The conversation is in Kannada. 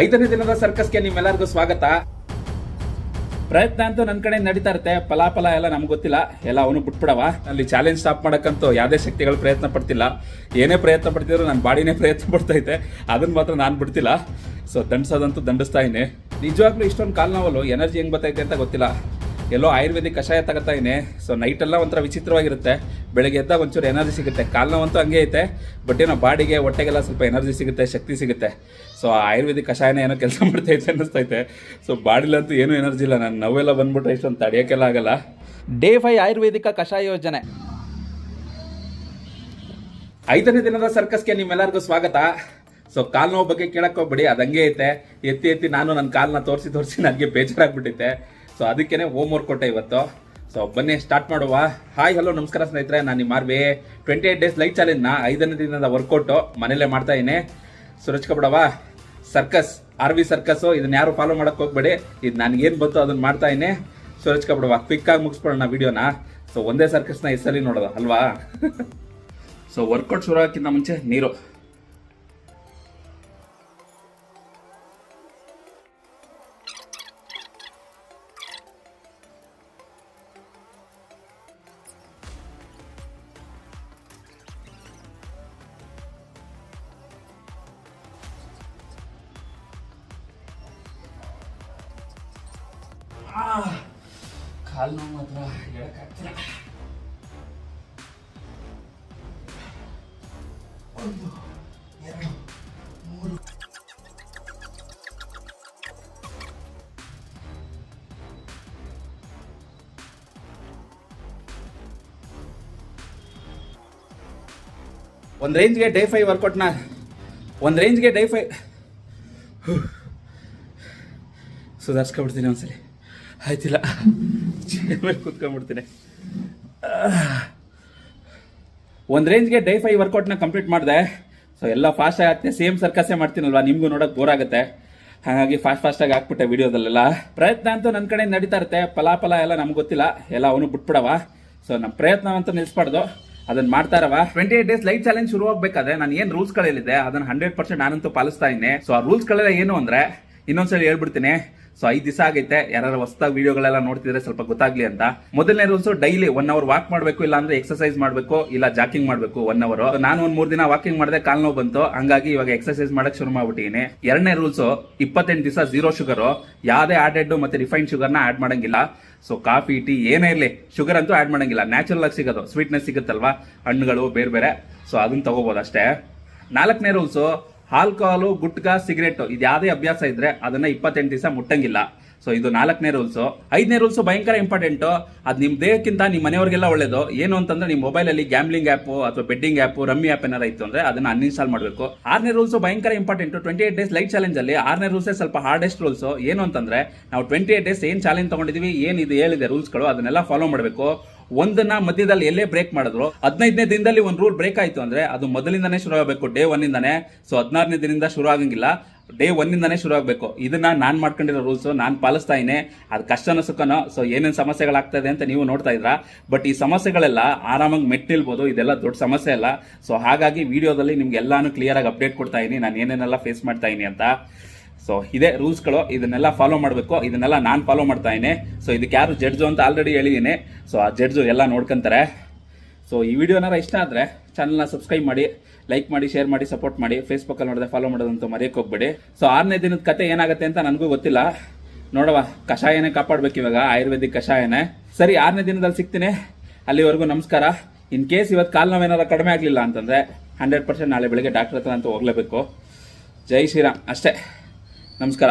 ಐದನೇ ದಿನದ ಸರ್ಕಸ್ಗೆ ನಿಮ್ಮೆಲ್ಲರಿಗೂ ಸ್ವಾಗತ. ಪ್ರಯತ್ನ ಅಂತೂ ನನ್ನ ಕಡೆ ನಡೀತಾ ಇರುತ್ತೆ. ಫಲಾಫಲ ಎಲ್ಲ ನಮ್ಗೆ ಗೊತ್ತಿಲ್ಲ, ಎಲ್ಲ ಅವನು ಬಿಟ್ಬಿಡವ. ಅಲ್ಲಿ ಚಾಲೆಂಜ್ ಸ್ಟಾಪ್ ಮಾಡೋಕ್ಕಂತೂ ಯಾವುದೇ ಶಕ್ತಿಗಳು ಪ್ರಯತ್ನ ಪಡ್ತಿಲ್ಲ. ಏನೇ ಪ್ರಯತ್ನ ಪಡ್ತಿದ್ರು ನನ್ನ ಬಾಡಿನೇ ಪ್ರಯತ್ನ ಪಡ್ತೈತೆ, ಅದನ್ನು ಮಾತ್ರ ನಾನು ಬಿಡ್ತಿಲ್ಲ. ಸೊ ದಂಡಿಸೋದಂತೂ ದಂಡಿಸ್ತಾ ಇದ್ದೀನಿ. ನಿಜವಾಗ್ಲೂ ಇಷ್ಟೊಂದು ಕಾಲು ನೋವಲು ಎನರ್ಜಿ ಹೆಂಗೆ ಬರ್ತೈತೆ ಅಂತ ಗೊತ್ತಿಲ್ಲ. ಎಲ್ಲೋ ಆಯುರ್ವೇದಿಕ್ ಕಷಾಯ ತಗೋತಾ ಇದ್ದೀನಿ. ಸೊ ನೈಟೆಲ್ಲ ಒಂಥರ ವಿಚಿತ್ರವಾಗಿರುತ್ತೆ, ಬೆಳಗ್ಗೆ ಎದ್ದಾಗ ಒಂಚೂರು ಎನರ್ಜಿ ಸಿಗುತ್ತೆ. ಕಾಲು ನೋವಂತೂ ಹಂಗೆ ಐತೆ, ಬಟ್ ಏನೋ ಬಾಡಿಗೆ ಹೊಟ್ಟೆಗೆಲ್ಲ ಸ್ವಲ್ಪ ಎನರ್ಜಿ ಸಿಗುತ್ತೆ, ಶಕ್ತಿ ಸಿಗುತ್ತೆ. ಸೊ ಆಯುರ್ವೇದಿಕ್ ಕಷಾಯನ ಏನೋ ಕೆಲಸ ಮಾಡ್ತೈತೆ ಅನ್ನಿಸ್ತೈತೆ. ಸೊ ಬಾಡಿಲಂತೂ ಏನೂ ಎನರ್ಜಿ ಇಲ್ಲ. ನಾನು ನೋವೆಲ್ಲ ಬಂದ್ಬಿಟ್ರೆ ಇಷ್ಟೊಂದು ತಡೆಯೋಕ್ಕೆಲ್ಲ ಆಗಲ್ಲ. ಡೇ 5 ಆಯುರ್ವೇದಿಕ ಕಷಾಯ ಯೋಜನೆ. 5ನೇ ದಿನದ ಸರ್ಕಸ್ಗೆ ನಿಮ್ಮೆಲ್ಲರಿಗೂ ಸ್ವಾಗತ. ಸೊ ಕಾಲು ನೋವು ಬಗ್ಗೆ ಕೇಳಕ್ಕೆ ಹೋಗ್ಬಿಡಿ, ಅದು ಹಂಗೆ ಐತೆ. ಎತ್ತಿ ನಾನು ನನ್ನ ಕಾಲನ್ನ ತೋರಿಸಿ ನನಗೆ ಬೇಜಾರಾಗ್ಬಿಟ್ಟೈತೆ. ಸೊ ಅದಕ್ಕೇ ಹೋಮ್ ವರ್ಕ್ ಕೊಟ್ಟೆ ಇವತ್ತು. ಸೊ ಬನ್ನಿ ಸ್ಟಾರ್ಟ್ ಮಾಡುವ. ಹಾಯ್ ಹಲೋ ನಮಸ್ಕಾರ ಸ್ನೇಹಿತರೆ, ನಾನು ನಿಮ್ಮ ಆರ್ವಿ 28 ಡೇಸ್ ಲೈಟ್ ಚಾಲೆಂಜ್ನ 5ನೇ ದಿನದ ವರ್ಕೌಟು ಮನೇಲೆ ಮಾಡ್ತಾ ಇದ್ದೀನಿ. ಸುರಚ್ಕೊಬಿಡವ. ಸರ್ಕಸ್ ಆರ್ವಿ ಸರ್ಕಸ್ಸು, ಇದನ್ನ ಯಾರು ಫಾಲೋ ಮಾಡಕ್ಕೆ ಹೋಗ್ಬೇಡಿ. ಇದು ನನಗೇನು ಬಂತು ಅದನ್ನು ಮಾಡ್ತಾ ಇದ್ದೀನಿ. ಸುರಚ್ಕೊಬಿಡವ, ಕ್ವಿಕ್ಕಾಗಿ ಮುಗಿಸ್ಬಿಡೋಣ ವಿಡಿಯೋನ. ಸೊ ಒಂದೇ ಸರ್ಕಸ್ನ ಹೆಸರಲ್ಲಿ ನೋಡೋದು ಅಲ್ವಾ. ಸೊ ವರ್ಕೌಟ್ ಶುರು ಹಾಕಿಂತ ಮುಂಚೆ ನೀರು. ಕಾಲು ನೋವು ಮಾತ್ರ ಹೇಳಕ್ಕಾಗ್ತಿಲ್ಲ. 1 2 3 ಒಂದು ರೇಂಜ್ಗೆ ಡೇ 5 ವರ್ಕೌಟ್ನ ಸುಧಾರಿಸ್ಕೊಬಿಡ್ತೀನಿ ಒಂದ್ಸಲಿ. ಆಯ್ತಿಲ್ಲ, ಚೇರ್ ಮೇಲೆ ಕೂತ್ಕೊಂಡ್ಬಿಡ್ತೀನಿ. ಒಂದು ರೇಂಜ್ಗೆ ಡೇ 5 ವರ್ಕೌಟ್ನ ಕಂಪ್ಲೀಟ್ ಮಾಡಿದೆ. ಸೊ ಎಲ್ಲ ಫಾಸ್ಟಾಗಿ ಆಗ್ತದೆ, ಸೇಮ್ ಸರ್ಕಸ್ಸೇ ಮಾಡ್ತೀನಲ್ವಾ, ನಿಮಗೂ ನೋಡೋಕೆ ಬೋರ್ ಆಗುತ್ತೆ. ಹಾಗಾಗಿ ಫಾಸ್ಟಾಗಿ ಹಾಕ್ಬಿಟ್ಟೆ ವಿಡಿಯೋದಲ್ಲೆಲ್ಲ. ಪ್ರಯತ್ನ ಅಂತೂ ನನ್ನ ಕಡೆ ನಡೀತಾ ಇರುತ್ತೆ. ಫಲಾಫಲ ಎಲ್ಲ ನಮ್ಗೆ ಗೊತ್ತಿಲ್ಲ, ಎಲ್ಲ ಅವನು ಬಿಟ್ಬಿಡವ. ಸೊ ನಮ್ಮ ಪ್ರಯತ್ನ ಅಂತೂ ನಿಲ್ಲಿಸ್ಬಾರ್ದು, ಅದನ್ನ ಮಾಡ್ತಾ ಇರವ. 28 ಡೇಸ್ ಲೈಟ್ ಚಾಲೆಂಜ್ ಶುರು ಆಗ್ಬೇಕಾದ್ರೆ ನಾನು ಏನು ರೂಲ್ಸ್ಗಳಿದೆ ಅದನ್ನ 100% ನಾನಂತೂ ಪಾಲಿಸ್ತಾ ಇದ್ದೀನಿ. ಸೊ ಆ ರೂಲ್ಸ್ಗಳೆಲ್ಲ ಏನು ಅಂದ್ರೆ ಇನ್ನೊಂದ್ಸಲ ಹೇಳ್ಬಿಡ್ತೀನಿ. ಸೊ 5 ದಿವಸ ಆಗೈತೆ, ಯಾರು ಹೊಸದಾಗಿ ವಿಡಿಯೋಗಳೆಲ್ಲ ನೋಡ್ತಿದ್ರೆ ಸ್ವಲ್ಪ ಗೊತ್ತಾಗ್ಲಿ ಅಂತ. ಮೊದಲನೇ ರೂಲ್ಸ್, ಡೈಲಿ 1 ಅವರ್ ವಾಕ್ ಮಾಡಬೇಕು, ಇಲ್ಲ ಅಂದ್ರೆ ಎಕ್ಸರ್ಸೈಸ್ ಮಾಡಬೇಕು, ಇಲ್ಲ ಜಾಕಿಂಗ್ ಮಾಡಬೇಕು 1 ಅವರ್. ನಾನು ಒಂದು 3 ದಿನ ವಾಕಿಂಗ್ ಮಾಡಿದೆ, ಕಾಲು ನೋವು ಬಂತು, ಹಂಗಾಗಿ ಇವಾಗ ಎಕ್ಸರ್ಸೈಸ್ ಮಾಡಕ್ ಶುರು ಮಾಡ್ಬಿಟ್ಟಿದ್ದೀನಿ. 2ನೇ ರೂಲ್ಸ್, 28 ದಿವಸ 0 ಶುಗರ್, ಯಾವುದೇ ಆಡೆಡ್ ಮತ್ತೆ ರಿಫೈನ್ಡ್ ಶುಗರ್ನ ಆಡ್ ಮಾಡಂಗಿಲ್ಲ. ಸೊ ಕಾಫಿ ಟೀ ಏನೇ ಇರಲಿ ಶುಗರ್ ಅಂತೂ ಆಡ್ ಮಾಡಂಗಿಲ್ಲ. ನ್ಯಾಚುರಲ್ ಆಗಿ ಸಿಗೋದು ಸ್ವೀಟ್ನೆಸ್ ಸಿಗುತ್ತಲ್ವಾ, ಹಣ್ಣುಗಳು ಬೇರೆ ಬೇರೆ, ಸೊ ಅದನ್ನ ತಗೋಬಹುದು ಅಷ್ಟೇ. 4ನೇ ರೂಲ್ಸು, ಆಲ್ಕೋಹಾಲು, ಗುಟ್ಕಾ, ಸಿಗರೇಟ್ ಇದು ಯಾವುದೇ ಅಭ್ಯಾಸ ಇದ್ರೆ ಅದನ್ನ 28 ದಿವಸ ಮುಟ್ಟಂಗಿಲ್ಲ. ಸೊ ಇದು 4ನೇ ರೂಲ್ಸು. 5ನೇ ರೂಲ್ಸ್ ಭಯಂಕರ ಇಂಪಾರ್ಟೆಂಟ್. ಅದು ನಿಮ್ಮ ದೇಹಕ್ಕಿಂತ ನಿಮ್ಮ ಮನೆಯವರಿಗೆಲ್ಲ ಒಳ್ಳೇದು. ಏನು ಅಂತಂದ್ರೆ ನಿಮ್ಮ ಮೊಬೈಲಲ್ಲಿ ಗ್ಯಾಮ್ಲಿಂಗ್ ಆ್ಯಪ್ ಅಥವಾ ಬೆಟ್ಟಿಂಗ್ ಆ್ಯಪ್, ರಮ್ಮಿ ಆ್ಯಪ್ ಏನಾರ ಇತ್ತು ಅಂದ್ರೆ ಅದನ್ನ ಅನ್ಇನ್ಸ್ಟಾಲ್ ಮಾಡಬೇಕು. 6ನೇ ರೂಲ್ಸ್ ಭಯಂಕರ ಇಂಪಾರ್ಟೆಂಟ್. 28 ಡೇಸ್ ಲೈಟ್ ಚಾಲೆಂಜ್ ಅಲ್ಲಿ 6ನೇ ರೂಲ್ಸೇ ಸ್ವಲ್ಪ ಹಾರ್ಡೆಸ್ಟ್ ರೂಲ್ಸ್. ಏನು ಅಂತಂದ್ರೆ ನಾವು 28 ಡೇಸ್ ಏನು ಚಾಲೆಂಜ್ ತಗೊಂಡಿದೀವಿ, ಏನಿದೆ ಹೇಳಿದೆ ರೂಲ್ಸ್ಗಳು, ಅದನ್ನೆಲ್ಲ ಫಾಲೋ ಮಾಡಬೇಕು. ಒಂದನ್ನ ಮಧ್ಯದಲ್ಲಿ ಎಲ್ಲೇ ಬ್ರೇಕ್ ಮಾಡಿದ್ರು 15ನೇ ದಿನದಲ್ಲಿ ಒಂದು ರೂಲ್ ಬ್ರೇಕ್ ಆಯ್ತು ಅಂದ್ರೆ ಅದು ಮೊದಲಿಂದಾನೇ ಶುರು ಆಗಬೇಕು, ಡೇ 1 ಇಂದಾನೆ. ಸೊ 16ನೇ ದಿನದಿಂದ ಶುರು ಆಗಂಗಿಲ್ಲ, ಡೇ 1 ಇಂದಾನೆ ಶುರು ಆಗಬೇಕು. ಇದನ್ನ ನಾನು ಮಾಡ್ಕೊಂಡಿರೋ ರೂಲ್ಸ್, ನಾನು ಪಾಲಿಸ್ತಾ ಇದ್ದೀನಿ. ಅದು ಕಷ್ಟನೋ ಸುಖನೋ. ಸೊ ಏನೇನು ಸಮಸ್ಯೆಗಳಾಗ್ತದೆ ಅಂತ ನೀವು ನೋಡ್ತಾ ಇದ್ರ, ಬಟ್ ಈ ಸಮಸ್ಯೆಗಳೆಲ್ಲ ಆರಾಮಾಗಿ ಮೆಟ್ಟಿಲ್ಬೋದು, ಇದೆಲ್ಲ ದೊಡ್ಡ ಸಮಸ್ಯೆ ಅಲ್ಲ. ಸೊ ಹಾಗಾಗಿ ವಿಡಿಯೋದಲ್ಲಿ ನಿಮ್ಗೆ ಎಲ್ಲಾನು ಕ್ಲಿಯರ್ ಆಗಿ ಅಪ್ಡೇಟ್ ಕೊಡ್ತಾ ಇದೀನಿ, ನಾನು ಏನೇನೆಲ್ಲ ಫೇಸ್ ಮಾಡ್ತಾ ಇದೀನಿ ಅಂತ. ಸೊ ಇದೇ ರೂಲ್ಸ್ಗಳು, ಇದನ್ನೆಲ್ಲ ಫಾಲೋ ಮಾಡಬೇಕು. ಇದನ್ನೆಲ್ಲ ನಾನು ಫಾಲೋ ಮಾಡ್ತಾ ಇದ್ದೀನಿ. ಸೊ ಇದಕ್ಕೆ ಯಾರು ಜಡ್ಜು ಅಂತ ಆಲ್ರೆಡಿ ಹೇಳಿದ್ದೀನಿ. ಸೊ ಆ ಜಡ್ಜು ಎಲ್ಲ ನೋಡ್ಕೊಂತಾರೆ. ಸೊ ಈ ವಿಡಿಯೋನಾರ ಇಷ್ಟ ಆದರೆ ಚಾನಲ್ನ ಸಬ್ಸ್ಕ್ರೈಬ್ ಮಾಡಿ, ಲೈಕ್ ಮಾಡಿ, ಶೇರ್ ಮಾಡಿ, ಸಪೋರ್ಟ್ ಮಾಡಿ. ಫೇಸ್ಬುಕ್ಕಲ್ಲಿ ನೋಡಿದ್ರೆ ಫಾಲೋ ಮಾಡೋದಂತೂ ಮರೆಯೋಕೆ ಹೋಗ್ಬೇಡಿ. ಸೊ 6ನೇ ದಿನದ ಕತೆ ಏನಾಗುತ್ತೆ ಅಂತ ನನಗೂ ಗೊತ್ತಿಲ್ಲ, ನೋಡವ. ಕಷಾಯನೇ ಕಾಪಾಡಬೇಕು ಇವಾಗ, ಆಯುರ್ವೇದಿಕ್ ಕಷಾಯನೇ. ಸರಿ, 6ನೇ ದಿನದಲ್ಲಿ ಸಿಗ್ತೀನಿ. ಅಲ್ಲಿವರೆಗೂ ನಮಸ್ಕಾರ. ಇನ್ ಕೇಸ್ ಇವತ್ತು ಕಾಲು ನೋವೇನಾರ ಕಡಿಮೆ ಆಗಲಿಲ್ಲ ಅಂತಂದರೆ 100% ನಾಳೆ ಬೆಳಗ್ಗೆ ಡಾಕ್ಟರ್ ಹತ್ರ ಅಂತೂ ಹೋಗಲೇಬೇಕು. ಜೈ ಶ್ರೀರಾಮ್ ಅಷ್ಟೇ. ನಮಸ್ಕಾರ.